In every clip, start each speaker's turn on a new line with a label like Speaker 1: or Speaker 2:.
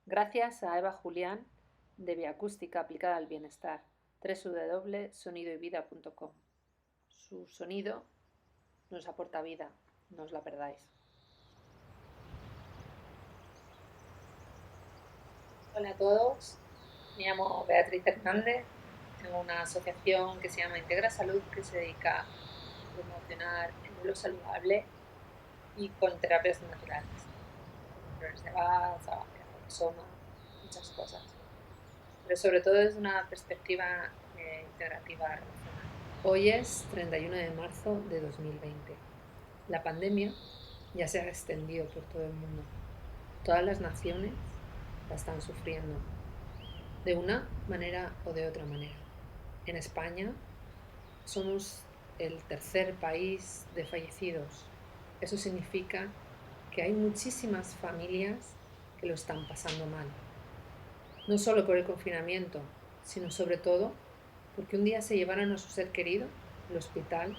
Speaker 1: Gracias a Eva Julián de Bioacústica aplicada al bienestar, www.sonidoyvida.com. Su sonido nos aporta vida, no os la perdáis. Hola a todos, me llamo Beatriz Hernández, tengo una asociación que se llama Integra Salud que se dedica a promocionar el vuelo saludable y con terapias naturales, flores de Bach, soma, muchas cosas. Pero sobre todo desde una perspectiva integrativa relacional. Hoy es 31 de marzo de 2020. La pandemia ya se ha extendido por todo el mundo. Todas las naciones la están sufriendo, de una manera o de otra manera. En España somos el tercer país de fallecidos. Eso significa que hay muchísimas familias que lo están pasando mal. No solo por el confinamiento, sino sobre todo porque un día se llevaron a su ser querido al hospital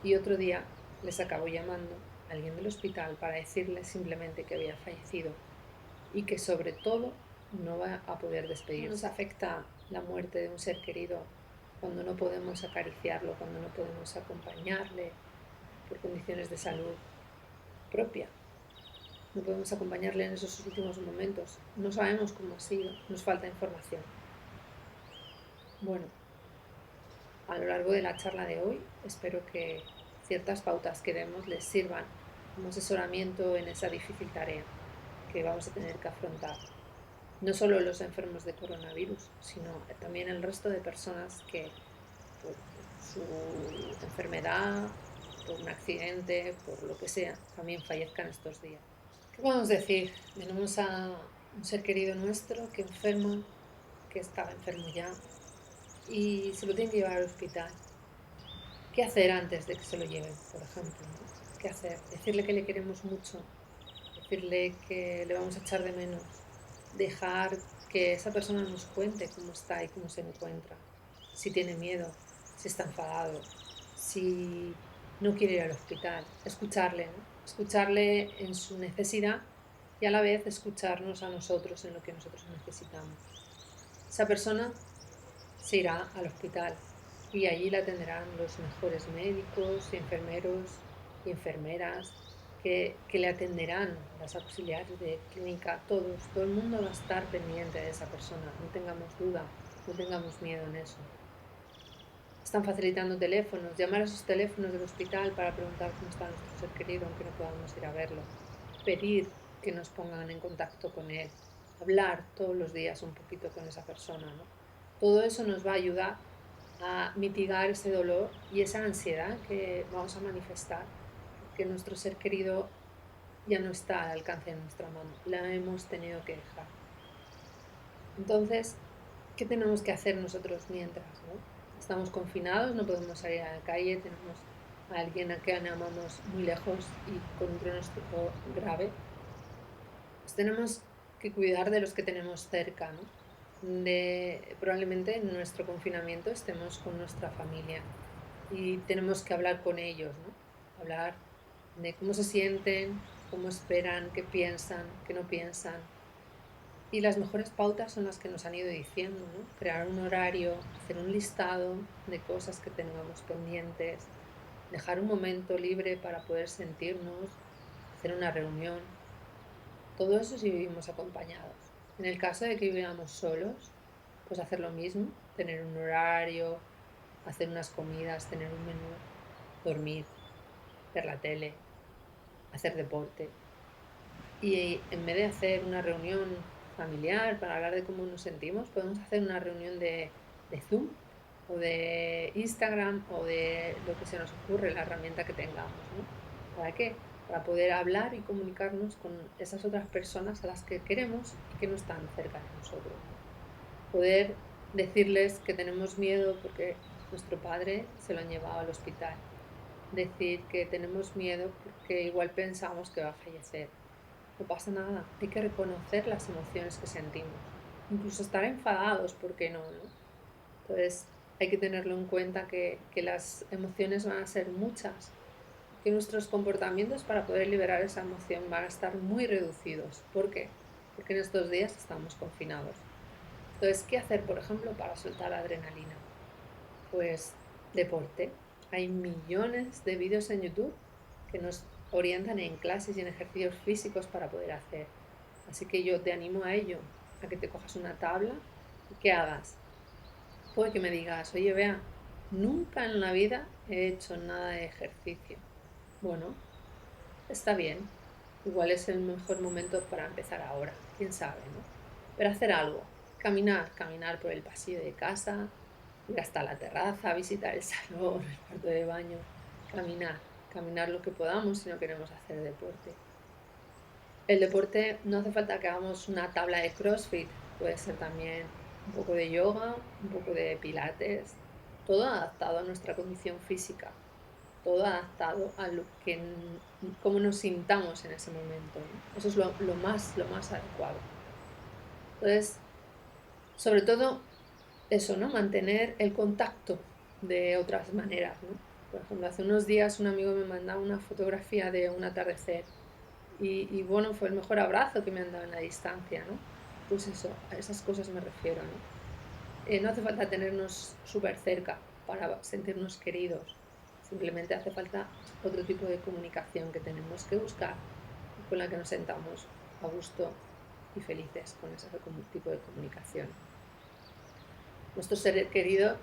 Speaker 1: y otro día les acabó llamando alguien del hospital para decirles simplemente que había fallecido y que sobre todo no va a poder despedirse. Nos afecta la muerte de un ser querido cuando no podemos acariciarlo, cuando no podemos acompañarle por condiciones de salud propia. No podemos acompañarle en esos últimos momentos. No sabemos cómo ha sido, nos falta información. Bueno, a lo largo de la charla de hoy espero que ciertas pautas que demos les sirvan como asesoramiento en esa difícil tarea que vamos a tener que afrontar. No solo los enfermos de coronavirus, sino también el resto de personas que por su enfermedad, por un accidente, por lo que sea, también fallezcan estos días. ¿Qué podemos decir? Tenemos a un ser querido nuestro que enferma, que estaba enfermo ya y se lo tienen que llevar al hospital. ¿Qué hacer antes de que se lo lleven, por ejemplo? ¿Qué hacer? Decirle que le queremos mucho, decirle que le vamos a echar de menos, dejar que esa persona nos cuente cómo está y cómo se encuentra, si tiene miedo, si está enfadado, si no quiere ir al hospital, escucharle, ¿no? Escucharle en su necesidad y a la vez escucharnos a nosotros en lo que nosotros necesitamos. Esa persona se irá al hospital y allí la atenderán los mejores médicos, enfermeros y enfermeras que le atenderán, las auxiliares de clínica, todos, todo el mundo va a estar pendiente de esa persona, no tengamos duda, no tengamos miedo en eso. Están facilitando teléfonos, llamar a esos teléfonos del hospital para preguntar cómo está nuestro ser querido aunque no podamos ir a verlo, pedir que nos pongan en contacto con él, hablar todos los días un poquito con esa persona, ¿no? Todo eso nos va a ayudar a mitigar ese dolor y esa ansiedad que vamos a manifestar, porque nuestro ser querido ya no está al alcance de nuestra mano, la hemos tenido que dejar. Entonces, ¿qué tenemos que hacer nosotros mientras, ¿no? Estamos confinados, no podemos salir a la calle, tenemos a alguien a quien amamos muy lejos y con un pronóstico grave. Pues tenemos que cuidar de los que tenemos cerca, ¿no? Probablemente en nuestro confinamiento estemos con nuestra familia y tenemos que hablar con ellos, ¿no? Hablar de cómo se sienten, cómo esperan, qué piensan, qué no piensan. Y las mejores pautas son las que nos han ido diciendo, ¿no? Crear un horario, hacer un listado de cosas que tengamos pendientes, dejar un momento libre para poder sentirnos, hacer una reunión. Todo eso si vivimos acompañados. En el caso de que viviéramos solos, pues hacer lo mismo, tener un horario, hacer unas comidas, tener un menú, dormir, ver la tele, hacer deporte. Y en vez de hacer una reunión familiar para hablar de cómo nos sentimos, podemos hacer una reunión de Zoom o de Instagram o de lo que se nos ocurre, la herramienta que tengamos, ¿no? ¿Para qué? Para poder hablar y comunicarnos con esas otras personas a las que queremos y que no están cerca de nosotros. Poder decirles que tenemos miedo porque nuestro padre se lo han llevado al hospital. Decir que tenemos miedo porque igual pensamos que va a fallecer. No pasa nada, hay que reconocer las emociones que sentimos. Incluso estar enfadados, ¿por qué no? Entonces hay que tenerlo en cuenta que las emociones van a ser muchas, que nuestros comportamientos para poder liberar esa emoción van a estar muy reducidos. ¿Por qué? porque en estos días estamos confinados. Entonces, ¿qué hacer, por ejemplo, para soltar la adrenalina? Pues deporte. Hay millones de vídeos en YouTube que nos orientan en clases y en ejercicios físicos para poder hacer. Así que yo te animo a ello, a que te cojas una tabla y que hagas. Puede que me digas, oye, vea, nunca en la vida he hecho nada de ejercicio. Bueno, está bien. Igual es el mejor momento para empezar ahora, quién sabe, ¿no? Pero hacer algo, caminar por el pasillo de casa, ir hasta la terraza, visitar el salón, el cuarto de baño, caminar lo que podamos si no queremos hacer deporte. El deporte no hace falta que hagamos una tabla de CrossFit, puede ser también un poco de yoga, un poco de pilates, todo adaptado a nuestra condición física, todo adaptado a cómo nos sintamos en ese momento, ¿no? Eso es lo más adecuado. Entonces, sobre todo eso, ¿no? Mantener el contacto de otras maneras, ¿no? Por ejemplo, hace unos días un amigo me mandaba una fotografía de un atardecer y bueno, fue el mejor abrazo que me han dado en la distancia, ¿no? Pues eso, a esas cosas me refiero, ¿no? No hace falta tenernos súper cerca para sentirnos queridos, simplemente hace falta otro tipo de comunicación que tenemos que buscar y con la que nos sentamos a gusto y felices con ese tipo de comunicación. Nuestro ser querido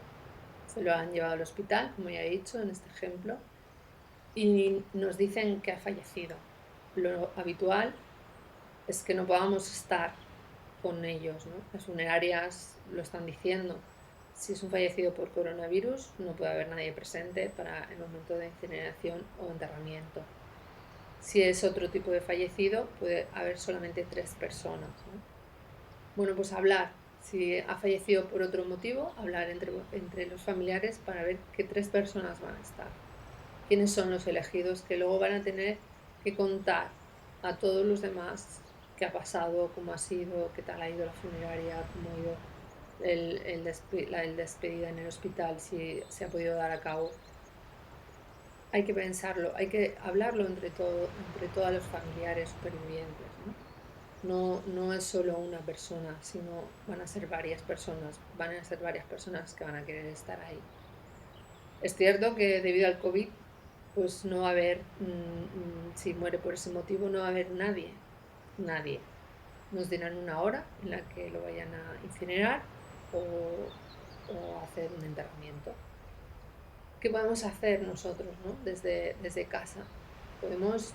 Speaker 1: se lo han llevado al hospital, como ya he dicho en este ejemplo, y nos dicen que ha fallecido. Lo habitual es que no podamos estar con ellos, ¿no? Las funerarias lo están diciendo. Si es un fallecido por coronavirus, no puede haber nadie presente para el momento de incineración o enterramiento. Si es otro tipo de fallecido, puede haber solamente 3 personas, ¿no? Bueno, pues hablar. Si ha fallecido por otro motivo, hablar entre los familiares para ver qué 3 personas van a estar. Quiénes son los elegidos que luego van a tener que contar a todos los demás qué ha pasado, cómo ha sido, qué tal ha ido la funeraria, cómo ha ido el despedida en el hospital, si se ha podido dar a cabo. Hay que pensarlo, hay que hablarlo entre todos los familiares supervivientes, ¿no? No es solo una persona, sino van a ser varias personas que van a querer estar ahí. Es cierto que debido al COVID, pues no va a haber, si muere por ese motivo, no va a haber nadie. Nos dirán una hora en la que lo vayan a incinerar o, o hacer un enterramiento. ¿Qué podemos hacer nosotros, ¿no? Desde casa? Podemos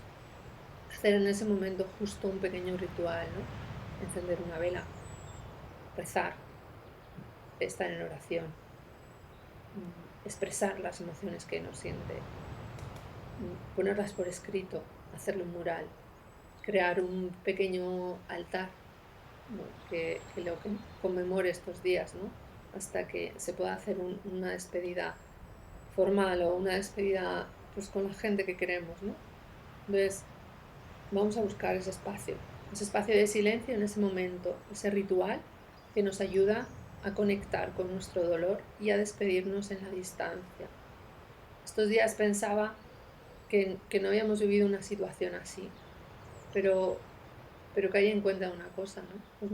Speaker 1: hacer en ese momento justo un pequeño ritual, ¿no? Encender una vela, rezar, estar en oración, expresar las emociones que nos siente, ponerlas por escrito, hacerlo un mural, crear un pequeño altar, ¿no? que conmemore estos días, ¿no? Hasta que se pueda hacer una despedida formal o una despedida pues con la gente que queremos, ¿no? Entonces, vamos a buscar ese espacio de silencio en ese momento, ese ritual que nos ayuda a conectar con nuestro dolor y a despedirnos en la distancia. Estos días pensaba que no habíamos vivido una situación así, pero, pero caí en cuenta de una cosa, ¿no? Los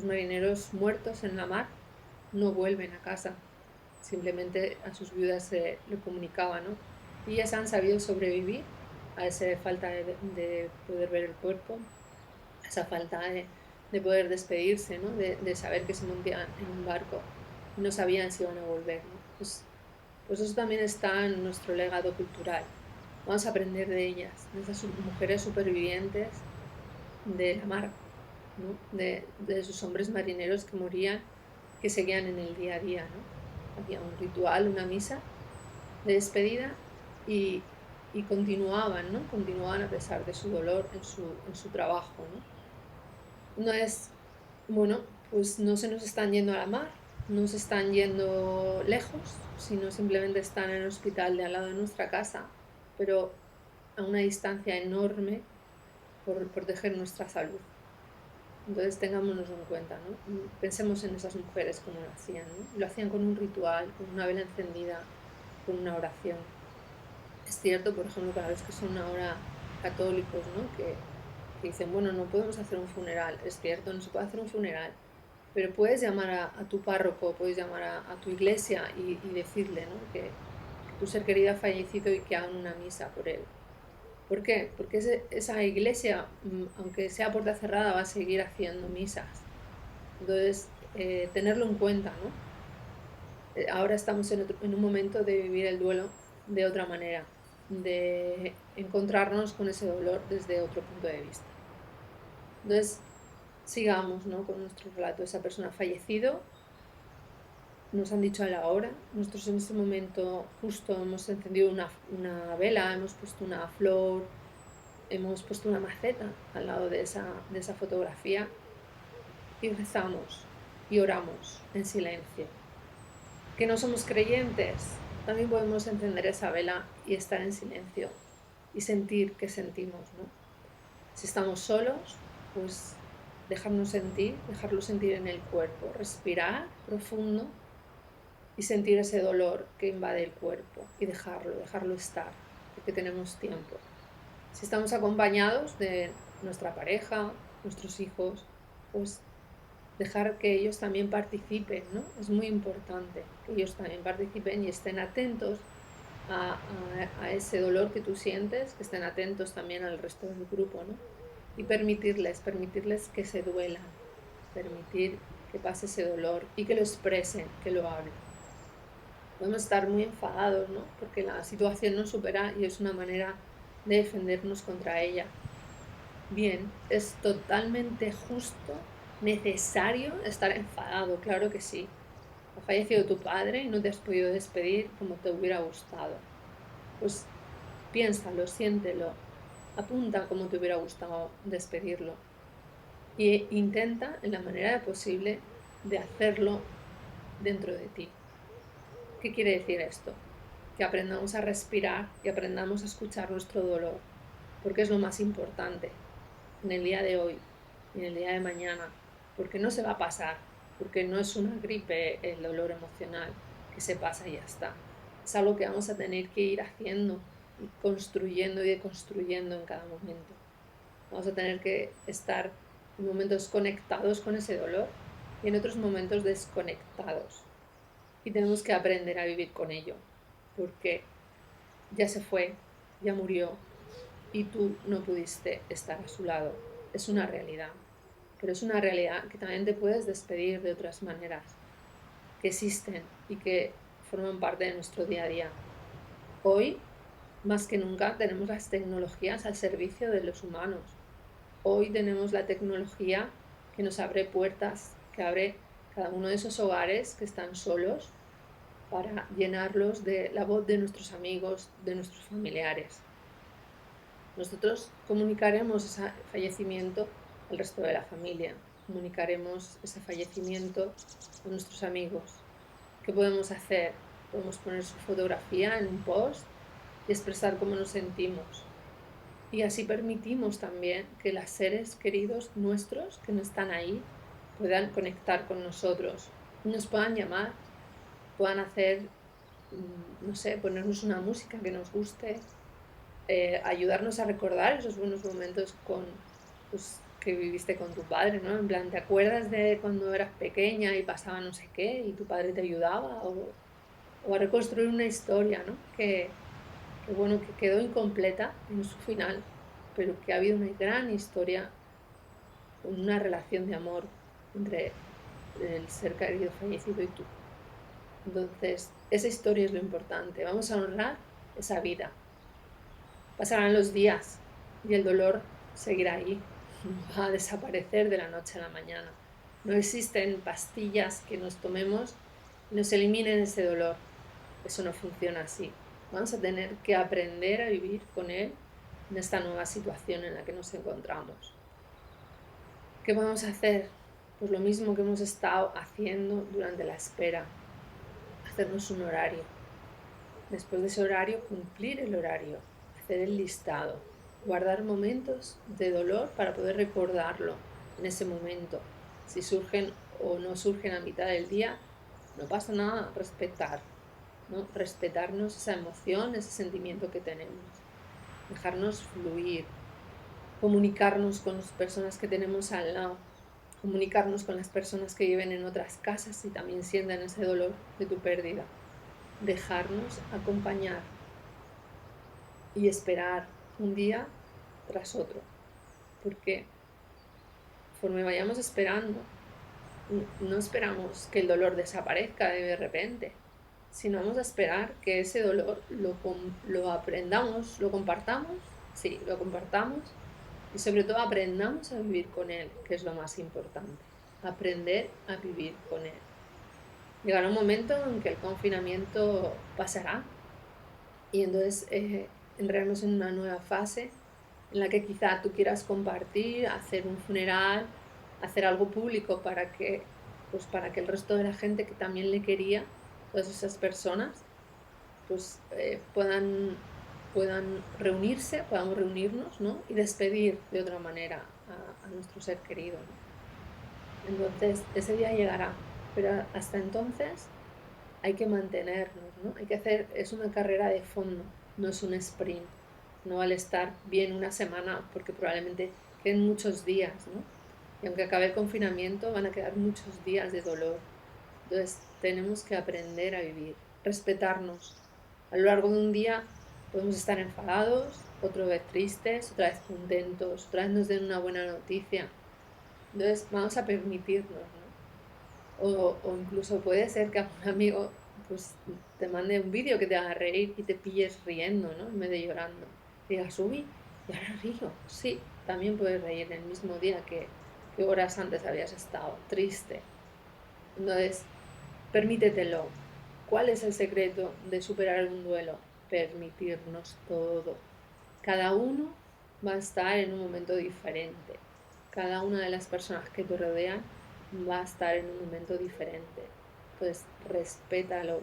Speaker 1: marineros muertos en la mar no vuelven a casa, simplemente a sus viudas se lo comunicaban, ¿no? Y ellas han sabido sobrevivir a esa falta de poder ver el cuerpo, a esa falta de poder despedirse, ¿no? De saber que se montaban en un barco y no sabían si iban a volver, ¿no? Pues eso también está en nuestro legado cultural. Vamos a aprender de ellas, de esas mujeres supervivientes de la mar, ¿no? De esos hombres marineros que morían, que seguían en el día a día, ¿no? Había un ritual, una misa de despedida y continuaban, ¿no? Continuaban a pesar de su dolor en su trabajo, ¿no? No es, bueno, pues no se nos están yendo a la mar, no se están yendo lejos, sino simplemente están en el hospital de al lado de nuestra casa, pero a una distancia enorme por proteger nuestra salud. Entonces tengámonos en cuenta, ¿no? Pensemos en esas mujeres como lo hacían, ¿no? Lo hacían con un ritual, con una vela encendida, con una oración. Es cierto, por ejemplo, para los que son ahora católicos, ¿no? Que que dicen, bueno, no podemos hacer un funeral. Es cierto, no se puede hacer un funeral, pero puedes llamar a tu párroco, puedes llamar a tu iglesia y decirle, ¿no? Que tu ser querido ha fallecido y que hagan una misa por él. ¿Por qué? Porque esa iglesia, aunque sea a puerta cerrada, va a seguir haciendo misas. Entonces, tenerlo en cuenta, ¿no? Ahora estamos en un momento de vivir el duelo de otra manera, de encontrarnos con ese dolor desde otro punto de vista. Entonces, sigamos, ¿no? Con nuestro relato. Esa persona ha fallecido, nos han dicho a la hora, nosotros en ese momento justo hemos encendido una vela, hemos puesto una flor, hemos puesto una maceta al lado de esa fotografía y rezamos y oramos en silencio. Que no somos creyentes, también podemos encender esa vela y estar en silencio y sentir qué sentimos, ¿no? Si estamos solos, pues dejarlo sentir en el cuerpo, respirar profundo y sentir ese dolor que invade el cuerpo y dejarlo estar, porque tenemos tiempo. Si estamos acompañados de nuestra pareja, nuestros hijos, pues dejar que ellos también participen, ¿no? Es muy importante que ellos también participen y estén atentos a ese dolor que tú sientes, que estén atentos también al resto del grupo, ¿no? Y permitirles que se duelan, permitir que pase ese dolor y que lo expresen, que lo hablen. Podemos estar muy enfadados, ¿no? Porque la situación nos supera y es una manera de defendernos contra ella. Bien, es totalmente justo, necesario estar enfadado, claro que sí. Ha fallecido tu padre y no te has podido despedir como te hubiera gustado. Pues piénsalo, siéntelo, apunta como te hubiera gustado despedirlo e intenta en la manera posible de hacerlo dentro de ti. ¿Qué quiere decir esto? Que aprendamos a respirar y aprendamos a escuchar nuestro dolor, porque es lo más importante en el día de hoy y en el día de mañana, porque no se va a pasar, porque no es una gripe el dolor emocional que se pasa y ya está. Es algo que vamos a tener que ir haciendo y construyendo y deconstruyendo en cada momento. Vamos a tener que estar en momentos conectados con ese dolor y en otros momentos desconectados. Y tenemos que aprender a vivir con ello, porque ya se fue, ya murió y tú no pudiste estar a su lado. Es una realidad, pero es una realidad que también te puedes despedir de otras maneras, que existen y que forman parte de nuestro día a día. Hoy, más que nunca, tenemos las tecnologías al servicio de los humanos. Hoy tenemos la tecnología que nos abre puertas, que abre cada uno de esos hogares que están solos para llenarlos de la voz de nuestros amigos, de nuestros familiares. Nosotros comunicaremos ese fallecimiento al resto de la familia, comunicaremos ese fallecimiento a nuestros amigos. ¿Qué podemos hacer? Podemos poner su fotografía en un post y expresar cómo nos sentimos. Y así permitimos también que los seres queridos nuestros que no están ahí puedan conectar con nosotros, nos puedan llamar, puedan hacer, no sé, ponernos una música que nos guste, ayudarnos a recordar esos buenos momentos pues, que viviste con tu padre, ¿no? En plan, ¿te acuerdas de cuando eras pequeña y pasaba no sé qué y tu padre te ayudaba? O a reconstruir una historia, ¿no? Que bueno, que quedó incompleta en su final, pero que ha habido una gran historia, una relación de amor entre el ser querido fallecido y tú. Entonces, esa historia es lo importante. Vamos a honrar esa vida. Pasarán los días y el dolor seguirá ahí. No va a desaparecer de la noche a la mañana. No existen pastillas que nos tomemos y nos eliminen ese dolor. Eso no funciona así. Vamos a tener que aprender a vivir con él en esta nueva situación en la que nos encontramos. ¿Qué vamos a hacer? Pues lo mismo que hemos estado haciendo durante la espera. Hacernos un horario. Después de ese horario, cumplir el horario. Hacer el listado. Guardar momentos de dolor para poder recordarlo en ese momento. Si surgen o no surgen a mitad del día, no pasa nada, respetar, ¿no? Respetarnos esa emoción, ese sentimiento que tenemos. Dejarnos fluir. comunicarnos con las personas que tenemos al lado, comunicarnos con las personas que viven en otras casas y también sienten ese dolor de tu pérdida, dejarnos acompañar y esperar un día tras otro, porque conforme vayamos esperando, no esperamos que el dolor desaparezca de repente, sino vamos a esperar que ese dolor lo aprendamos, lo compartamos, sí, lo compartamos y sobre todo aprendamos a vivir con él, que es lo más importante, aprender a vivir con él. Llegará un momento en que el confinamiento pasará y entonces entraremos en una nueva fase en la que quizá tú quieras compartir, hacer un funeral, hacer algo público pues para que el resto de la gente que también le quería, todas esas personas, pues puedan reunirse, podamos reunirnos, ¿no? Y despedir de otra manera a nuestro ser querido, ¿no? Entonces, ese día llegará, pero hasta entonces hay que mantenernos, ¿no? Es una carrera de fondo, no es un sprint. No vale estar bien una semana porque probablemente queden muchos días, ¿no? Y aunque acabe el confinamiento, van a quedar muchos días de dolor. Entonces, tenemos que aprender a vivir, respetarnos. A lo largo de un día podemos estar enfadados, otra vez tristes, otra vez contentos, otra vez nos den una buena noticia. Entonces, vamos a permitirnos, ¿no? O incluso puede ser que algún amigo pues te mande un vídeo que te haga reír y te pilles riendo, ¿no? En vez de llorando. Y digas, uy, y ahora río. Sí, también puedes reír el mismo día que horas antes habías estado triste. Entonces, permítetelo. ¿Cuál es el secreto de superar un duelo? Permitirnos todo. Cada uno va a estar en un momento diferente. Cada una de las personas que te rodean va a estar en un momento diferente. Entonces, respétalo,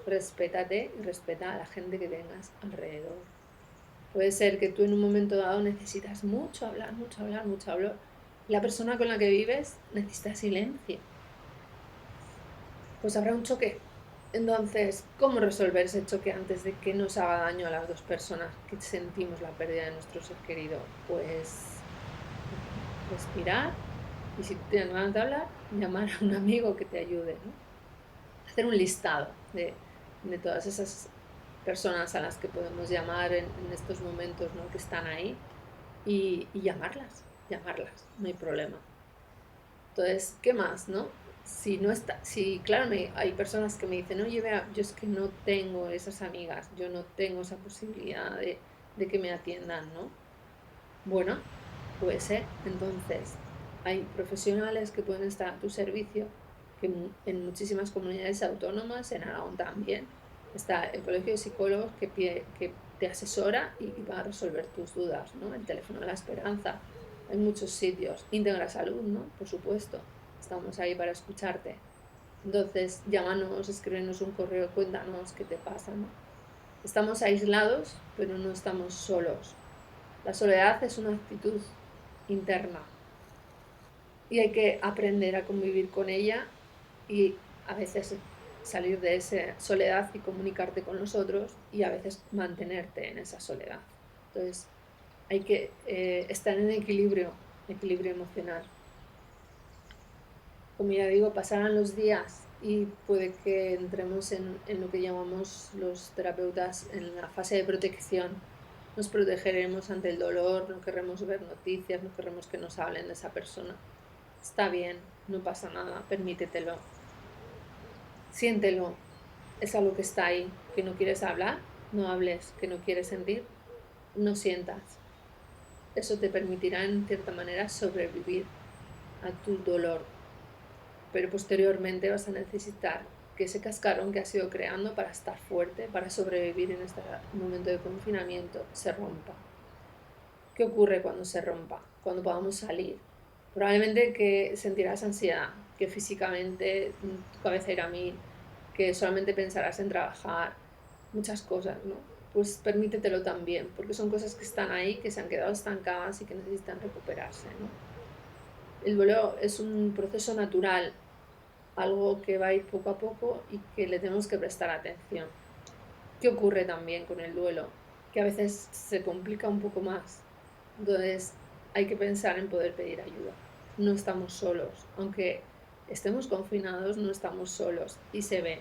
Speaker 1: respétate y respeta a la gente que tengas alrededor. Puede ser que tú en un momento dado necesitas mucho hablar, mucho hablar, mucho hablar. La persona con la que vives necesita silencio. Pues habrá un choque. Entonces, ¿cómo resolver ese choque antes de que nos haga daño a las dos personas que sentimos la pérdida de nuestro ser querido? Pues respirar y si tienes ganas de hablar, llamar a un amigo que te ayude, ¿no? Hacer un listado de todas esas personas a las que podemos llamar en estos momentos, ¿no? Que están ahí y llamarlas, no hay problema. Entonces, ¿qué más, no? Si no está, si claro, hay personas que me dicen, oye, vea, yo es que no tengo esas amigas, yo no tengo esa posibilidad de que me atiendan, ¿no? Bueno, puede ser. Entonces, hay profesionales que pueden estar a tu servicio, que en muchísimas comunidades autónomas, en Aragón también, está el Colegio de Psicólogos que te asesora y va a resolver tus dudas, ¿no? El teléfono de la esperanza. Hay muchos sitios. Integra Salud, ¿no? Por supuesto. Estamos ahí para escucharte. Entonces, llámanos, escríbenos un correo, cuéntanos qué te pasa, ¿no? Estamos aislados, pero no estamos solos. La soledad es una actitud interna y hay que aprender a convivir con ella y a veces salir de esa soledad y comunicarte con los otros y a veces mantenerte en esa soledad. Entonces hay que estar en equilibrio emocional. Como ya digo, pasarán los días y puede que entremos en lo que llamamos los terapeutas en la fase de protección. Nos protegeremos ante el dolor, no querremos ver noticias, no querremos que nos hablen de esa persona. Está bien, no pasa nada, permítetelo. Siéntelo, es algo que está ahí, que no quieres hablar, no hables, que no quieres sentir, no sientas. Eso te permitirá en cierta manera sobrevivir a tu dolor, pero posteriormente vas a necesitar que ese cascarón que has ido creando para estar fuerte, para sobrevivir en este momento de confinamiento, se rompa. ¿Qué ocurre cuando se rompa? Cuando podamos salir. Probablemente que sentirás ansiedad, que físicamente tu cabeza irá a mil, que solamente pensarás en trabajar, muchas cosas, ¿no? Pues permítetelo también, porque son cosas que están ahí, que se han quedado estancadas y que necesitan recuperarse, ¿no? El duelo es un proceso natural, algo que va a ir poco a poco y que le tenemos que prestar atención. ¿Qué ocurre también con el duelo? Que a veces se complica un poco más. Entonces, hay que pensar en poder pedir ayuda. No estamos solos, aunque estemos confinados, no estamos solos y se ve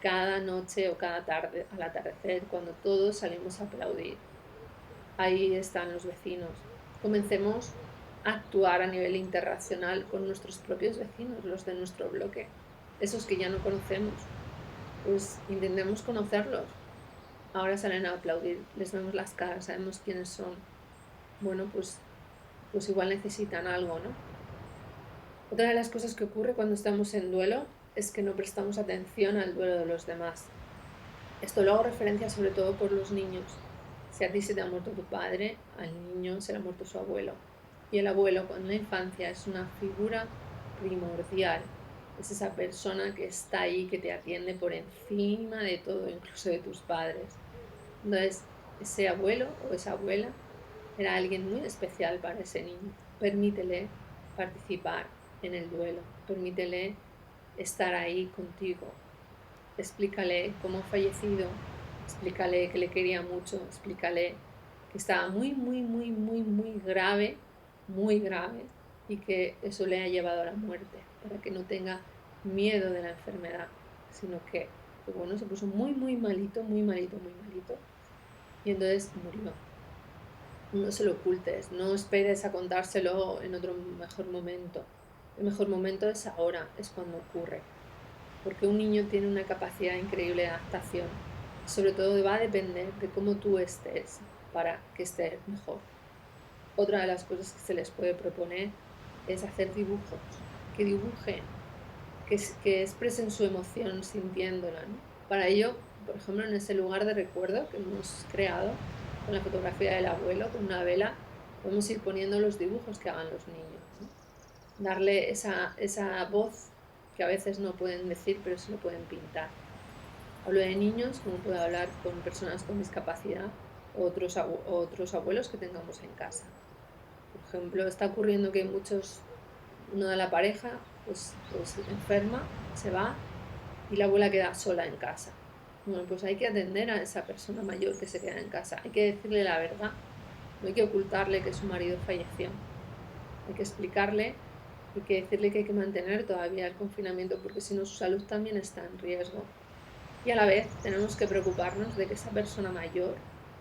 Speaker 1: cada noche o cada tarde al atardecer cuando todos salimos a aplaudir. Ahí están los vecinos. Comencemos a actuar a nivel internacional con nuestros propios vecinos, los de nuestro bloque, esos que ya no conocemos. Pues intentemos conocerlos. Ahora salen a aplaudir, les vemos las caras, sabemos quiénes son. Bueno, pues igual necesitan algo, ¿no? Otra de las cosas que ocurre cuando estamos en duelo es que no prestamos atención al duelo de los demás. Esto lo hago referencia sobre todo por los niños. Si a ti se te ha muerto tu padre, al niño se le ha muerto su abuelo. Y el abuelo, en la infancia, es una figura primordial. Es esa persona que está ahí, que te atiende por encima de todo, incluso de tus padres. Entonces, ese abuelo o esa abuela era alguien muy especial para ese niño. Permítele participar en el duelo, permítele estar ahí contigo. Explícale cómo ha fallecido, explícale que le quería mucho, explícale que estaba muy, muy, muy, muy, muy grave, y que eso le ha llevado a la muerte, para que no tenga miedo de la enfermedad, sino que bueno, se puso muy, muy malito, muy malito, muy malito, y entonces murió. No se lo ocultes, no esperes a contárselo en otro mejor momento. El mejor momento es ahora, es cuando ocurre, porque un niño tiene una capacidad increíble de adaptación. Sobre todo va a depender de cómo tú estés para que estés mejor. Otra de las cosas que se les puede proponer es hacer dibujos, que dibujen, que expresen su emoción sintiéndola, ¿no? Para ello, por ejemplo, en ese lugar de recuerdo que hemos creado con la fotografía del abuelo, con una vela, podemos ir poniendo los dibujos que hagan los niños, ¿no? Darle esa voz que a veces no pueden decir, pero sí lo pueden pintar. Hablo de niños, como puedo hablar con personas con discapacidad o otros abuelos que tengamos en casa. Por ejemplo, está ocurriendo que uno de la pareja pues enferma, se va y la abuela queda sola en casa. Bueno, pues hay que atender a esa persona mayor que se queda en casa. Hay que decirle la verdad. No hay que ocultarle que su marido falleció. Hay que explicarle y que decirle que hay que mantener todavía el confinamiento porque si no su salud también está en riesgo. Y a la vez tenemos que preocuparnos de que esa persona mayor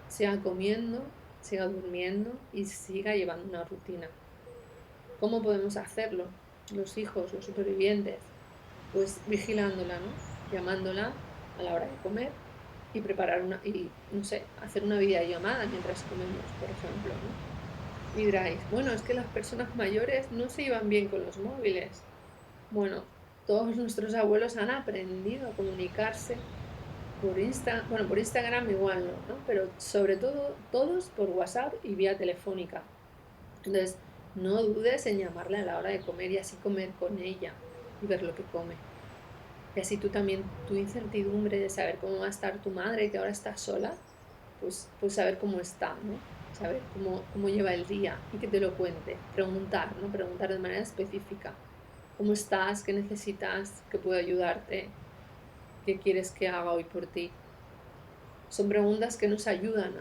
Speaker 1: siga comiendo, siga durmiendo y siga llevando una rutina. ¿Cómo podemos hacerlo? Los hijos, los supervivientes, pues vigilándola, ¿no? Llamándola a la hora de comer y no sé, hacer una videollamada mientras comemos, por ejemplo, ¿no? Y diráis, bueno, es que las personas mayores no se iban bien con los móviles. Bueno, todos nuestros abuelos han aprendido a comunicarse bueno, por Instagram igual no, ¿no? Pero sobre todo todos por WhatsApp y vía telefónica. Entonces, no dudes en llamarle a la hora de comer y así comer con ella y ver lo que come. Y así tú también, tu incertidumbre de saber cómo va a estar tu madre, que ahora está sola, pues saber cómo está, ¿no? Saber cómo lleva el día y que te lo cuente. Preguntar, ¿no? Preguntar de manera específica. ¿Cómo estás? ¿Qué necesitas? ¿Qué puedo ayudarte? ¿Qué quieres que haga hoy por ti? Son preguntas que nos ayudan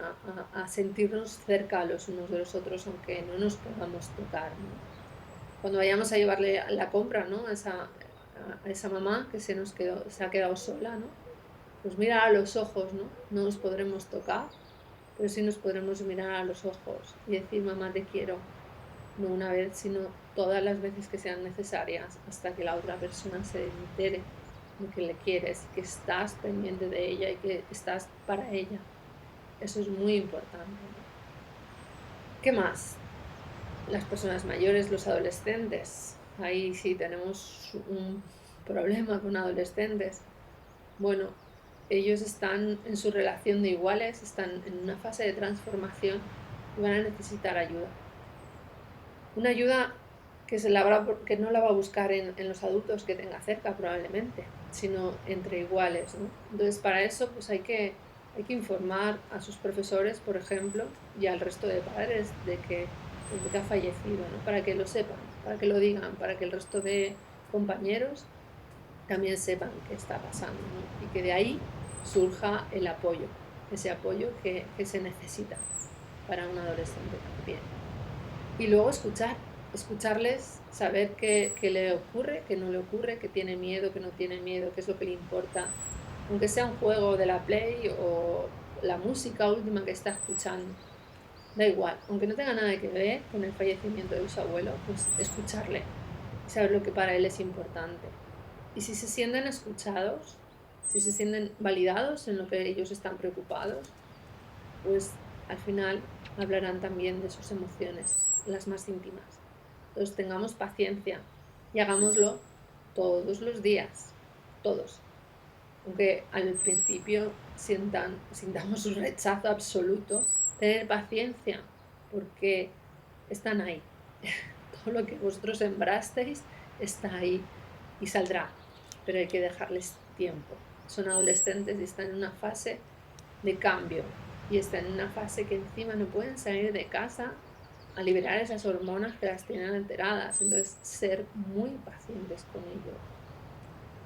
Speaker 1: a sentirnos cerca los unos de los otros, aunque no nos podamos tocar, ¿no? Cuando vayamos a llevarle la compra, ¿no? A esa mamá que se ha quedado sola, ¿no? Pues mirar a los ojos, ¿no? No nos podremos tocar, pero sí nos podremos mirar a los ojos y decir, mamá, te quiero, no una vez, sino todas las veces que sean necesarias, hasta que la otra persona se entere de que le quieres, que estás pendiente de ella y que estás para ella. Eso es muy importante, ¿no? ¿Qué más? Las personas mayores, los adolescentes. Ahí sí tenemos un problema con adolescentes. Bueno, ellos están en su relación de iguales, están en una fase de transformación y van a necesitar ayuda. Una ayuda que no la va a buscar en los adultos que tenga cerca probablemente, sino entre iguales, ¿no? Entonces, para eso pues hay que informar a sus profesores, por ejemplo, y al resto de padres de que ha fallecido, ¿no? Para que lo sepan, para que lo digan, para que el resto de compañeros también sepan qué está pasando, ¿no? Y que de ahí surja el apoyo, ese apoyo que se necesita para un adolescente también. Y luego escucharles, saber qué le ocurre, qué no le ocurre, qué tiene miedo, qué no tiene miedo, qué es lo que le importa. Aunque sea un juego de la Play o la música última que está escuchando. Da igual, aunque no tenga nada que ver con el fallecimiento de su abuelo, pues escucharle y saber lo que para él es importante. Y si se sienten escuchados, si se sienten validados en lo que ellos están preocupados, pues al final hablarán también de sus emociones, las más íntimas. Entonces tengamos paciencia y hagámoslo todos los días, todos. Aunque al principio sintamos un rechazo absoluto, tener paciencia, porque están ahí. Todo lo que vosotros sembrasteis está ahí y saldrá, pero hay que dejarles tiempo. Son adolescentes y están en una fase de cambio y están en una fase que encima no pueden salir de casa a liberar esas hormonas que las tienen alteradas. Entonces, ser muy pacientes con ellos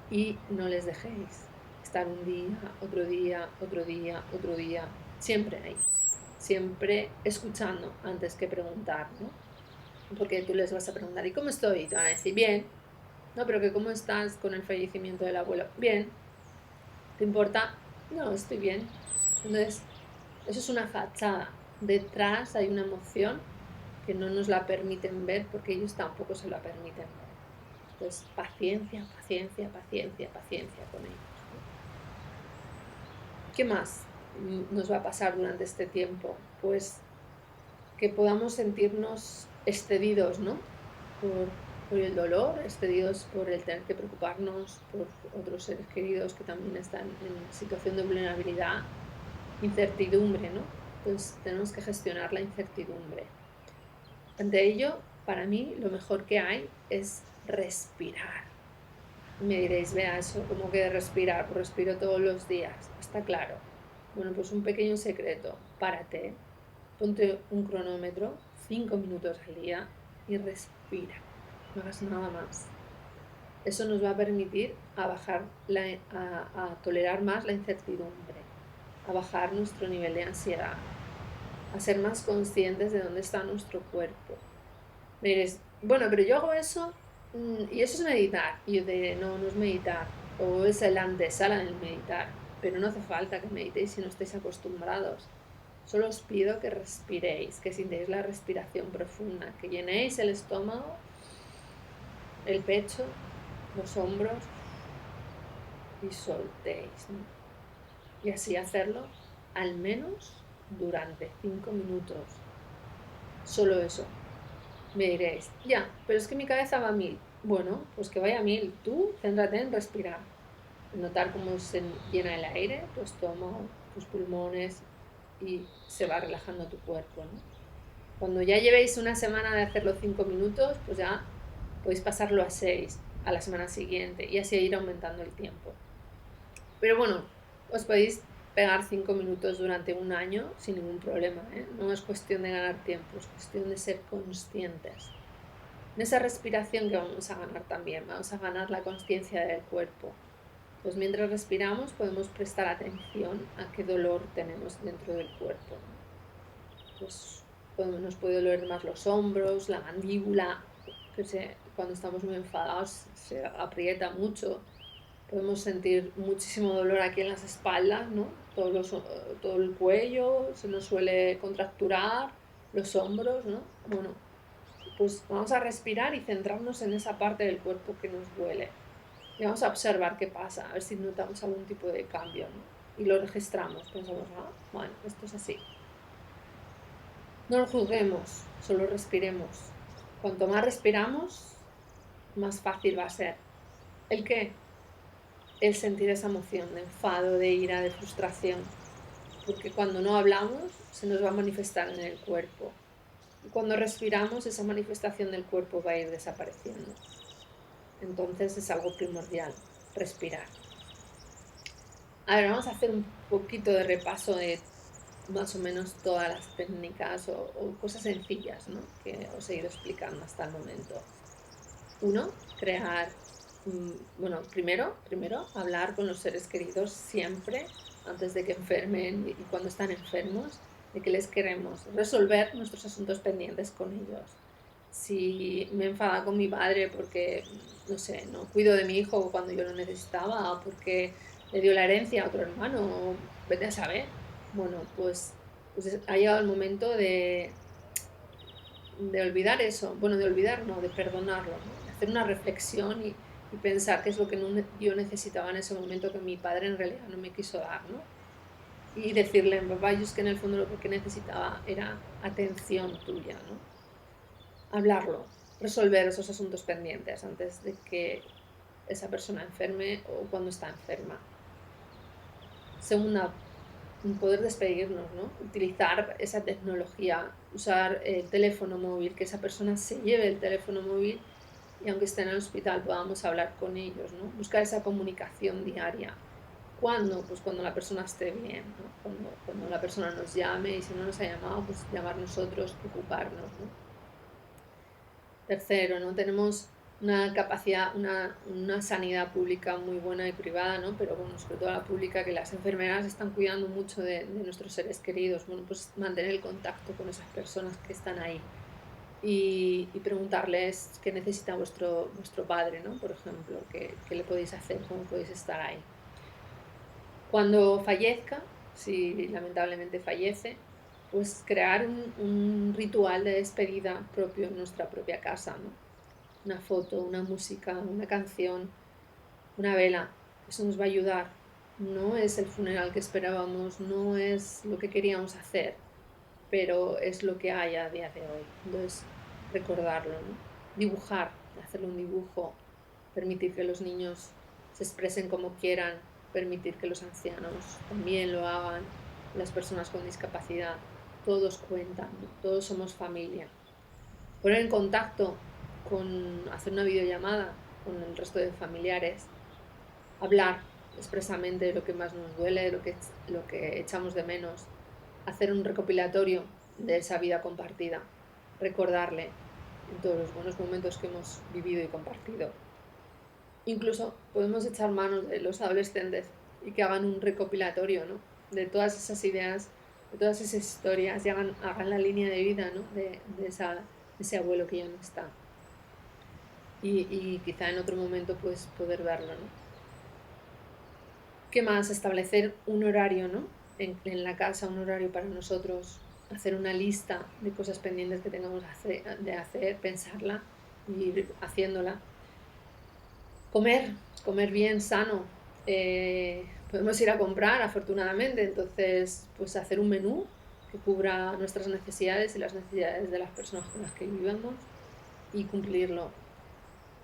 Speaker 1: y no les dejéis estar un día, otro día, otro día, otro día, siempre ahí, siempre escuchando antes que preguntar, ¿no? Porque tú les vas a preguntar, ¿y cómo estoy? Y te van a decir, bien, no, pero que cómo estás con el fallecimiento del abuelo, bien, ¿te importa? No, estoy bien. Entonces, eso es una fachada. Detrás hay una emoción que no nos la permiten ver porque ellos tampoco se la permiten ver. Entonces, paciencia, paciencia, paciencia, paciencia con ellos, ¿no? ¿Qué más nos va a pasar durante este tiempo? Pues que podamos sentirnos excedidos, ¿no? Por, por el dolor, excedidos por el tener que preocuparnos por otros seres queridos que también están en situación de vulnerabilidad, incertidumbre, ¿no? Entonces tenemos que gestionar la incertidumbre. Ante ello, para mí, lo mejor que hay es respirar. Me diréis, vea eso, ¿cómo que respirar? Pues respiro todos los días, está claro. Bueno, pues un pequeño secreto, párate, ponte un cronómetro, 5 minutos al día y respira. No hagas nada más. Eso nos va a permitir a tolerar más la incertidumbre, a bajar nuestro nivel de ansiedad, a ser más conscientes de dónde está nuestro cuerpo. Me diréis, bueno, pero yo hago eso y eso es meditar. Y yo te diré, no, no es meditar. O es el antesala del meditar. Pero no hace falta que meditéis si no estáis acostumbrados. Solo os pido que respiréis, que sintáis la respiración profunda, que llenéis el estómago, el pecho, los hombros y soltéis, ¿no? Y así hacerlo al menos durante 5 minutos. Solo eso. Me diréis, ya, pero es que mi cabeza va a mil. Bueno, pues que vaya a mil. Tú céntrate en respirar, en notar cómo se llena el aire, tu estómago, tus pulmones y se va relajando tu cuerpo, ¿no? Cuando ya llevéis una semana de hacerlo 5 minutos, pues ya podéis pasarlo a 6 a la semana siguiente y así ir aumentando el tiempo. Pero bueno, os podéis pegar 5 minutos durante un año sin ningún problema, ¿eh? No es cuestión de ganar tiempo, es cuestión de ser conscientes. En esa respiración que vamos a ganar también, vamos a ganar la conciencia del cuerpo. Pues mientras respiramos podemos prestar atención a qué dolor tenemos dentro del cuerpo, ¿no? Pues nos puede doler más los hombros, la mandíbula, cuando estamos muy enfadados se aprieta mucho. Podemos sentir muchísimo dolor aquí en las espaldas, ¿no? Todo el cuello se nos suele contracturar, los hombros, ¿no? Bueno, pues vamos a respirar y centrarnos en esa parte del cuerpo que nos duele. Y vamos a observar qué pasa, a ver si notamos algún tipo de cambio, ¿no? Y lo registramos, pensamos, ah, bueno, esto es así. No lo juzguemos, solo respiremos. Cuanto más respiramos, más fácil va a ser. ¿El qué? El sentir esa emoción de enfado, de ira, de frustración. Porque cuando no hablamos, se nos va a manifestar en el cuerpo. Y cuando respiramos, esa manifestación del cuerpo va a ir desapareciendo. Entonces es algo primordial, respirar. A ver, vamos a hacer un poquito de repaso de más o menos todas las técnicas o cosas sencillas, ¿no? Que os he ido explicando hasta el momento. Uno, crear, bueno, primero hablar con los seres queridos siempre, antes de que enfermen y cuando están enfermos, de que les queremos, resolver nuestros asuntos pendientes con ellos. si me enfada con mi padre porque, no sé, no cuido de mi hijo cuando yo lo necesitaba, o porque le dio la herencia a otro hermano, o vete a saber. Bueno, pues ha llegado el momento de olvidar eso. Bueno, de olvidar, no, de perdonarlo, ¿no? De hacer una reflexión y pensar qué es lo que yo necesitaba en ese momento que mi padre en realidad no me quiso dar, ¿no? Y decirle, papá, yo es que en el fondo lo que necesitaba era atención tuya, ¿no? Hablarlo, resolver esos asuntos pendientes antes de que esa persona enferme o cuando está enferma. Segunda, poder despedirnos, ¿no? Utilizar esa tecnología, usar el teléfono móvil, que esa persona se lleve el teléfono móvil y aunque esté en el hospital podamos hablar con ellos, ¿no? Buscar esa comunicación diaria. ¿Cuándo? Pues cuando la persona esté bien, ¿no? Cuando la persona nos llame y si no nos ha llamado, pues llamar nosotros, preocuparnos, ¿no? Tercero, ¿no? Tenemos una capacidad, una sanidad pública muy buena y privada, ¿no? Pero bueno, sobre todo la pública, que las enfermeras están cuidando mucho de nuestros seres queridos. Bueno, pues mantener el contacto con esas personas que están ahí y preguntarles qué necesita vuestro padre, ¿no? Por ejemplo, qué le podéis hacer, cómo podéis estar ahí. Cuando fallezca, si lamentablemente fallece, pues crear un ritual de despedida propio en nuestra propia casa, ¿no? Una foto, una música, una canción, una vela. Eso nos va a ayudar. No es el funeral que esperábamos, no es lo que queríamos hacer, pero es lo que hay a día de hoy. Entonces, recordarlo, ¿no? Dibujar, hacerle un dibujo, permitir que los niños se expresen como quieran, permitir que los ancianos también lo hagan, las personas con discapacidad, todos cuentan, ¿no? Todos somos familia. Poner en contacto hacer una videollamada con el resto de familiares, hablar expresamente de lo que más nos duele, de lo que echamos de menos, hacer un recopilatorio de esa vida compartida, recordarle en todos los buenos momentos que hemos vivido y compartido. Incluso podemos echar manos de los adolescentes y que hagan un recopilatorio, ¿no? De todas esas ideas, de todas esas historias y hagan la línea de vida, ¿no? De ese abuelo que ya no está. Y quizá en otro momento pues poder verlo, ¿no? ¿Qué más? Establecer un horario, ¿no? En la casa, un horario para nosotros, hacer una lista de cosas pendientes que tengamos de hacer, pensarla y ir haciéndola. Comer bien, sano. Podemos ir a comprar, afortunadamente, entonces pues hacer un menú que cubra nuestras necesidades y las necesidades de las personas con las que vivamos y cumplirlo.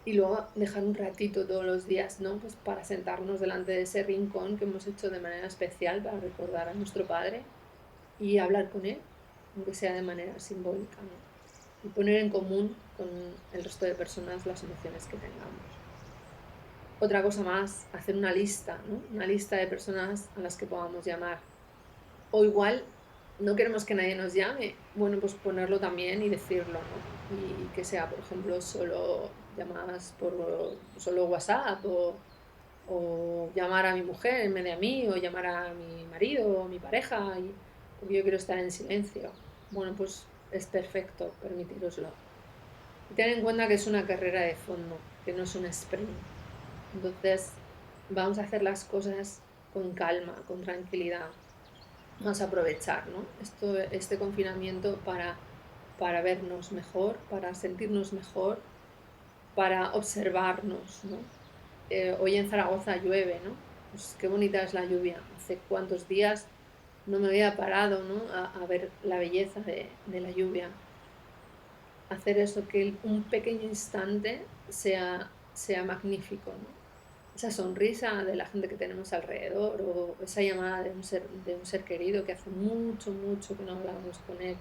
Speaker 1: Y luego dejar un ratito todos los días, ¿no? Pues para sentarnos delante de ese rincón que hemos hecho de manera especial para recordar a nuestro padre y hablar con él, aunque sea de manera simbólica, ¿no? Y poner en común con el resto de personas las emociones que tengamos. Otra cosa más, hacer una lista, ¿no? Una lista de personas a las que podamos llamar. O igual no queremos que nadie nos llame, bueno, pues ponerlo también y decirlo, ¿no? Y que sea, por ejemplo, solo llamadas por solo WhatsApp o llamar a mi mujer en vez de a mí o llamar a mi marido o a mi pareja porque yo quiero estar en silencio. Bueno, pues es perfecto, permitiroslo. Y ten en cuenta que es una carrera de fondo, que no es un sprint. Entonces, vamos a hacer las cosas con calma, con tranquilidad. Vamos a aprovechar, ¿no? Este confinamiento para vernos mejor, para sentirnos mejor, para observarnos, ¿no? Hoy en Zaragoza llueve, ¿no? Pues qué bonita es la lluvia. Hace cuántos días no me había parado, ¿no? A ver la belleza de la lluvia. Hacer eso, que un pequeño instante sea magnífico, ¿no? Esa sonrisa de la gente que tenemos alrededor o esa llamada de un ser querido que hace mucho, mucho que no hablamos con él.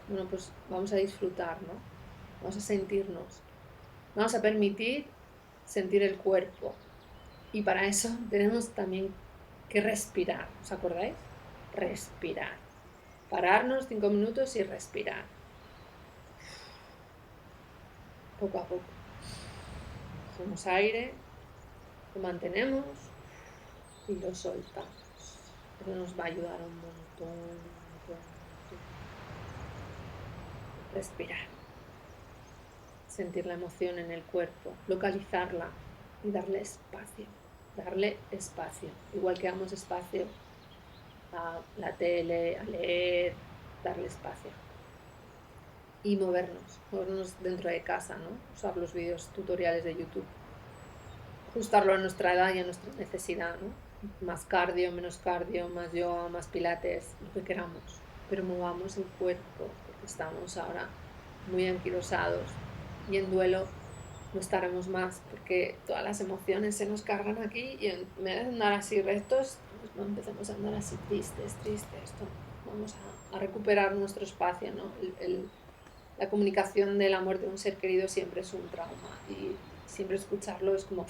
Speaker 1: Bueno, pues vamos a disfrutar, ¿no? Vamos a sentirnos. Vamos a permitir sentir el cuerpo. Y para eso tenemos también que respirar. ¿Os acordáis? Respirar. Pararnos 5 minutos y respirar. Poco a poco. Cogemos aire, lo mantenemos y lo soltamos. Eso nos va a ayudar un montón, un montón, un montón. Respirar. sentir la emoción en el cuerpo, localizarla y darle espacio. Darle espacio, igual que damos espacio a la tele, a leer, darle espacio. Y movernos dentro de casa, ¿no? Usar los vídeos tutoriales de YouTube. Ajustarlo a nuestra edad y a nuestra necesidad, ¿no? Más cardio, más yoga, más pilates, lo que queramos. Pero movamos el cuerpo, porque estamos ahora muy anquilosados y en duelo no estaremos más, porque todas las emociones se nos cargan aquí y en vez de andar así rectos, pues no empecemos a andar así tristes. Vamos a recuperar nuestro espacio, ¿no? La comunicación de la muerte de un ser querido siempre es un trauma y siempre escucharlo es como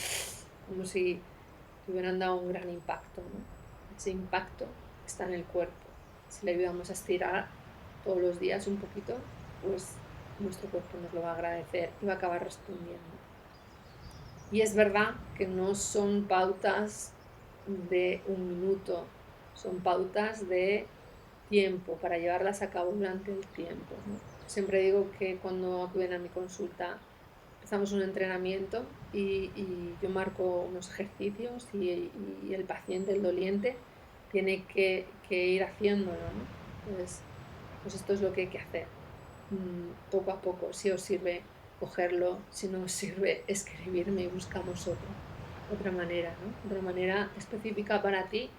Speaker 1: si te hubieran dado un gran impacto, ¿no? Ese impacto está en el cuerpo. Si le ayudamos a estirar todos los días un poquito, pues nuestro cuerpo nos lo va a agradecer y va a acabar respondiendo. Y es verdad que no son pautas de un minuto, son pautas de tiempo, para llevarlas a cabo durante el tiempo, ¿no? Siempre digo que cuando acuden a mi consulta empezamos un entrenamiento y yo marco unos ejercicios y el paciente, el doliente, tiene que ir haciéndolo, ¿no? Entonces, pues esto es lo que hay que hacer, poco a poco. Si os sirve, cogerlo; si no os sirve, escribirme y buscamos otra manera, ¿no? Otra manera específica para ti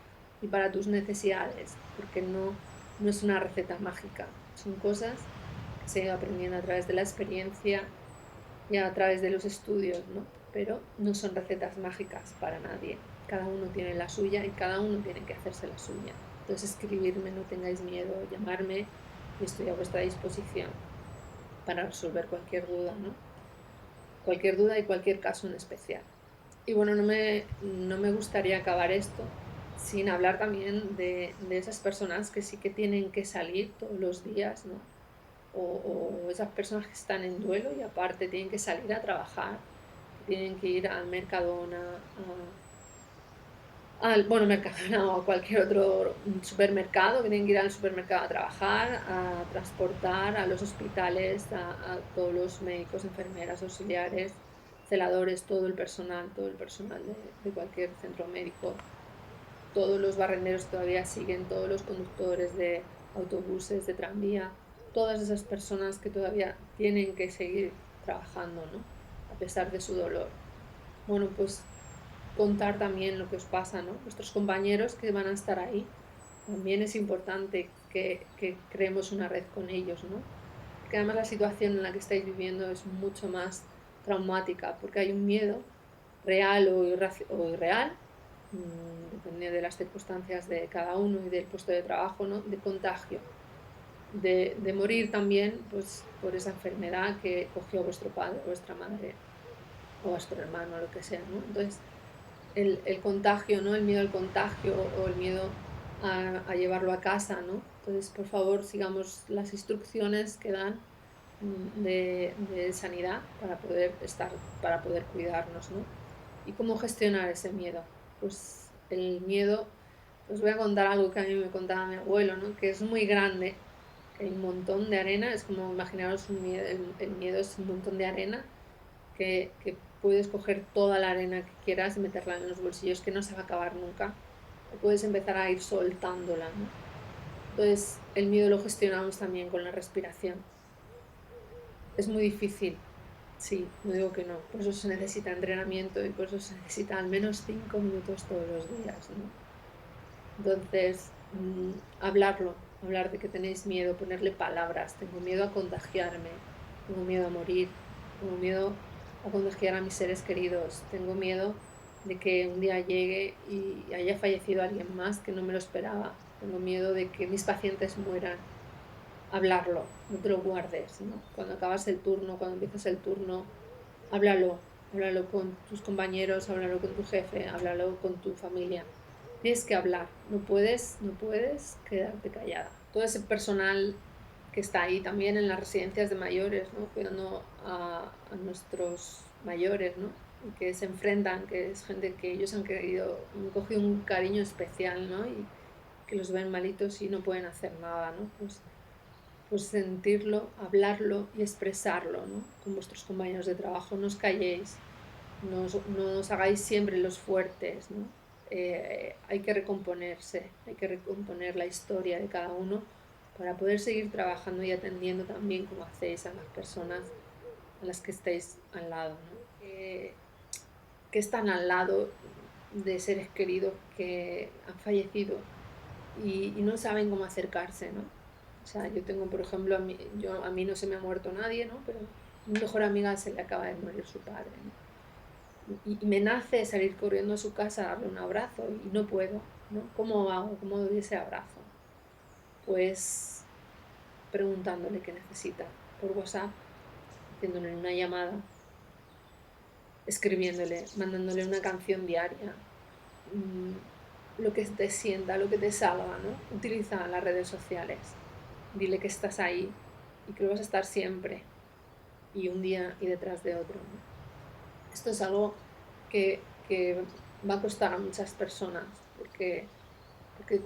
Speaker 1: y para tus necesidades, porque no es una receta mágica, son cosas que se va aprendiendo a través de la experiencia y a través de los estudios, ¿no? Pero no son recetas mágicas para nadie. Cada uno tiene la suya y cada uno tiene que hacerse la suya. Entonces, escribirme, no tengáis miedo, llamarme y estoy a vuestra disposición para resolver cualquier duda, ¿no? Cualquier duda y cualquier caso en especial. Y bueno, no me gustaría acabar esto sin hablar también de esas personas que sí que tienen que salir todos los días, ¿no? O esas personas que están en duelo y aparte tienen que salir a trabajar, que tienen que ir al Mercadona, bueno, Mercadona o a cualquier otro supermercado, que tienen que ir al supermercado a trabajar, a transportar a los hospitales, a todos los médicos, enfermeras, auxiliares, celadores, todo el personal de cualquier centro médico. Todos los barrenderos todavía siguen, todos los conductores de autobuses, de tranvía, todas esas personas que todavía tienen que seguir trabajando, ¿no? A pesar de su dolor. Bueno, pues contar también lo que os pasa, ¿no? Vuestros compañeros que van a estar ahí. También es importante que creemos una red con ellos, ¿no? Porque además la situación en la que estáis viviendo es mucho más traumática, porque hay un miedo real o irreal, depende de las circunstancias de cada uno y del puesto de trabajo, ¿no? De contagio, de morir también pues, por esa enfermedad que cogió vuestro padre, vuestra madre o vuestro hermano, lo que sea, ¿no? Entonces, el contagio, ¿no? El miedo al contagio o el miedo a llevarlo a casa, ¿no? Entonces, por favor, sigamos las instrucciones que dan de sanidad para poder cuidarnos, ¿no? ¿Y cómo gestionar ese miedo? Pues el miedo, os voy a contar algo que a mí me contaba mi abuelo, ¿no? Que es muy grande, que hay un montón de arena, es como imaginaros el miedo es un montón de arena que puedes coger toda la arena que quieras y meterla en los bolsillos, que no se va a acabar nunca, o puedes empezar a ir soltándola, ¿no? Entonces, el miedo lo gestionamos también con la respiración. Es muy difícil, sí, no digo que no, por eso se necesita entrenamiento y por eso se necesita al menos 5 minutos todos los días, ¿no? Entonces, hablar de que tenéis miedo, ponerle palabras: tengo miedo a contagiarme, tengo miedo a morir, tengo miedo a contagiar a mis seres queridos, tengo miedo de que un día llegue y haya fallecido alguien más que no me lo esperaba, tengo miedo de que mis pacientes mueran. Hablarlo, no te lo guardes, ¿no? Cuando acabas el turno, cuando empiezas el turno, háblalo con tus compañeros, háblalo con tu jefe, háblalo con tu familia. Tienes que hablar, no puedes quedarte callada. Todo ese personal que está ahí también en las residencias de mayores, ¿no? Cuidando a nuestros mayores, ¿no? Y que se enfrentan, que es gente que ellos han cogido un cariño especial, ¿no? Y que los ven malitos y no pueden hacer nada, ¿no? pues sentirlo, hablarlo y expresarlo, ¿no? Con vuestros compañeros de trabajo. No os calléis, no os hagáis siempre los fuertes, ¿no? Hay que recomponerse, hay que recomponer la historia de cada uno para poder seguir trabajando y atendiendo también como hacéis a las personas a las que estáis al lado, ¿no? Que están al lado de seres queridos que han fallecido y no saben cómo acercarse, ¿no? O sea, yo tengo, por ejemplo, a mí no se me ha muerto nadie, ¿no? Pero a mi mejor amiga se le acaba de morir su padre, ¿no? Y me nace salir corriendo a su casa a darle un abrazo y no puedo, ¿no? ¿Cómo hago? ¿Cómo doy ese abrazo? Pues preguntándole qué necesita por WhatsApp, haciéndole una llamada, escribiéndole, mandándole una canción diaria, mm, lo que te sienta, lo que te salga, ¿no? Utiliza las redes sociales, dile que estás ahí y que lo vas a estar siempre y un día y detrás de otro, ¿no? Esto es algo que va a costar a muchas personas porque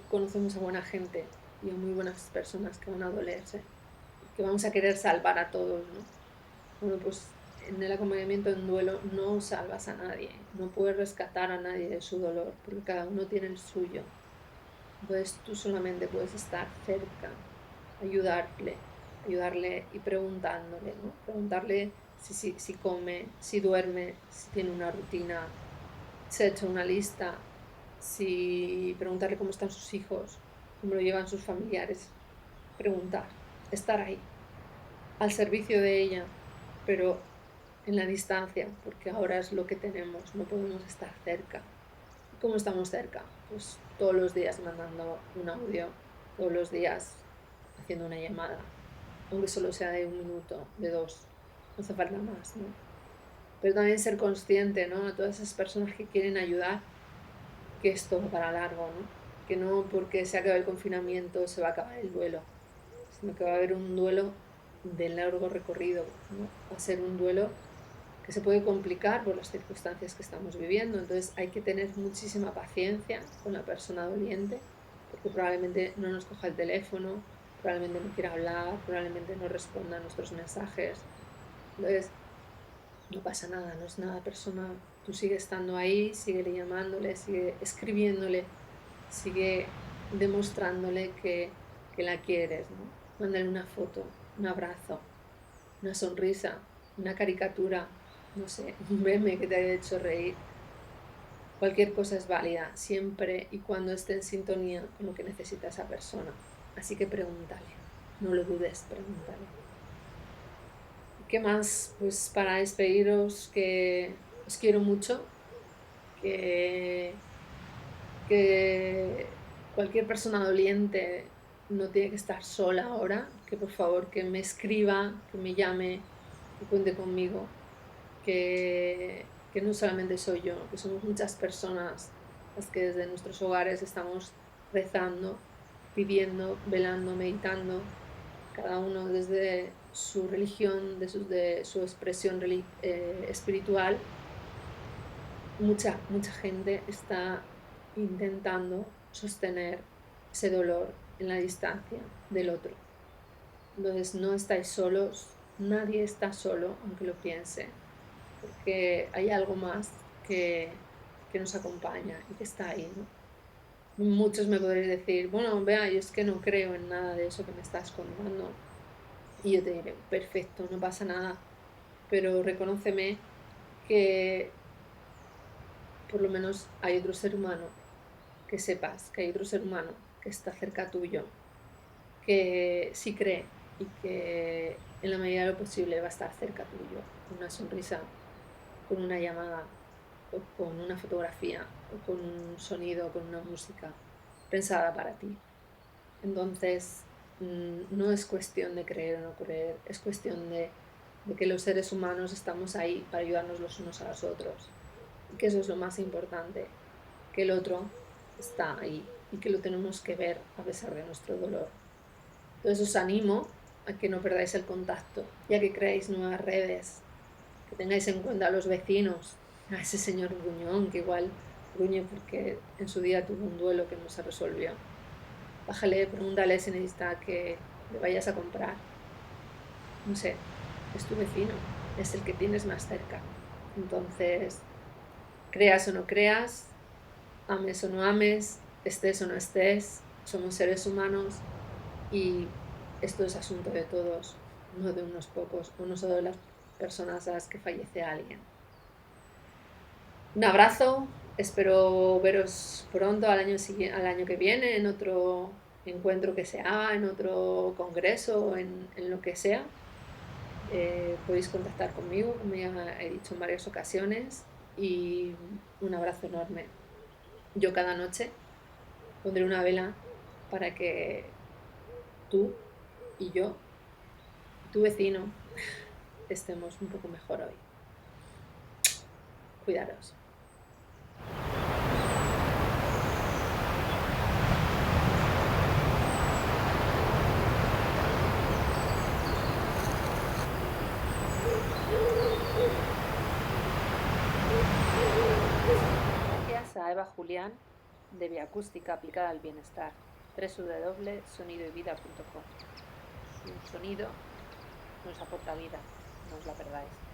Speaker 1: conocemos a buena gente y a muy buenas personas que van a dolerse y que vamos a querer salvar a todos, ¿no? Bueno, pues en el acompañamiento en duelo no salvas a nadie, no puedes rescatar a nadie de su dolor, porque cada uno tiene el suyo. Entonces tú solamente puedes estar cerca, ayudarle, ayudarle y preguntándole, ¿no? Preguntarle si come, si duerme, si tiene una rutina, si ha hecho una lista, si preguntarle cómo están sus hijos, cómo lo llevan sus familiares. Preguntar, estar ahí, al servicio de ella, pero en la distancia, porque ahora es lo que tenemos, no podemos estar cerca. ¿Y cómo estamos cerca? Pues todos los días mandando un audio, todos los días haciendo una llamada, aunque solo sea de 1 minuto, de 2, no hace falta más, ¿no? Pero también ser consciente, ¿no? A todas esas personas que quieren ayudar, que esto va para largo, ¿no? Que no porque se acabe el confinamiento se va a acabar el duelo, sino que va a haber un duelo de largo recorrido, ¿no? Va a ser un duelo que se puede complicar por las circunstancias que estamos viviendo. Entonces hay que tener muchísima paciencia con la persona doliente, porque probablemente no nos coja el teléfono, probablemente no quiera hablar, probablemente no responda a nuestros mensajes. Entonces no pasa nada, no es nada personal. Tú sigue estando ahí, sigue llamándole, sigue escribiéndole, sigue demostrándole que la quieres, ¿no? Mándale una foto, un abrazo, una sonrisa, una caricatura, no sé, un meme que te haya hecho reír. Cualquier cosa es válida, siempre y cuando esté en sintonía con lo que necesita esa persona. Así que pregúntale, no lo dudes, pregúntale. ¿Y qué más? Pues para despediros que os quiero mucho, que, que cualquier persona doliente no tiene que estar sola ahora, que por favor que me escriba, que me llame, que cuente conmigo, que no solamente soy yo, que somos muchas personas las que desde nuestros hogares estamos rezando, pidiendo, velando, meditando, cada uno desde su religión, de su expresión espiritual. Mucha gente está intentando sostener ese dolor en la distancia del otro. Entonces no estáis solos, nadie está solo, aunque lo piense, porque hay algo más que nos acompaña y que está ahí, ¿no? Muchos me podréis decir, bueno, vea, yo es que no creo en nada de eso que me estás contando. Y yo te diré, perfecto, no pasa nada, pero reconóceme que por lo menos hay otro ser humano, que sepas que hay otro ser humano que está cerca tuyo, que sí cree y que en la medida de lo posible va a estar cerca tuyo, con una sonrisa, con una llamada, o con una fotografía, o con un sonido, o con una música pensada para ti. Entonces, no es cuestión de creer o no creer, es cuestión de que los seres humanos estamos ahí para ayudarnos los unos a los otros. Y que eso es lo más importante, que el otro está ahí y que lo tenemos que ver a pesar de nuestro dolor. Entonces os animo a que no perdáis el contacto, ya que creáis nuevas redes, que tengáis en cuenta a los vecinos, a ese señor gruñón que igual gruñe porque en su día tuvo un duelo que no se resolvió. Bájale, pregúntale si necesita que le vayas a comprar. No sé, es tu vecino, es el que tienes más cerca. Entonces, creas o no creas, ames o no ames, estés o no estés, somos seres humanos y esto es asunto de todos, no de unos pocos, o no solo de las personas a las que fallece alguien. Un abrazo, espero veros pronto al año que viene en otro encuentro que se haga, en otro congreso, en lo que sea. Podéis contactar conmigo, como ya he dicho en varias ocasiones, y un abrazo enorme. Yo cada noche pondré una vela para que tú y yo y tu vecino estemos un poco mejor hoy. Cuidaros. Gracias a Eva Julián de Bioacústica aplicada al bienestar. www.sonidoyvida.com. Y un sonido nos aporta vida, no os la perdáis.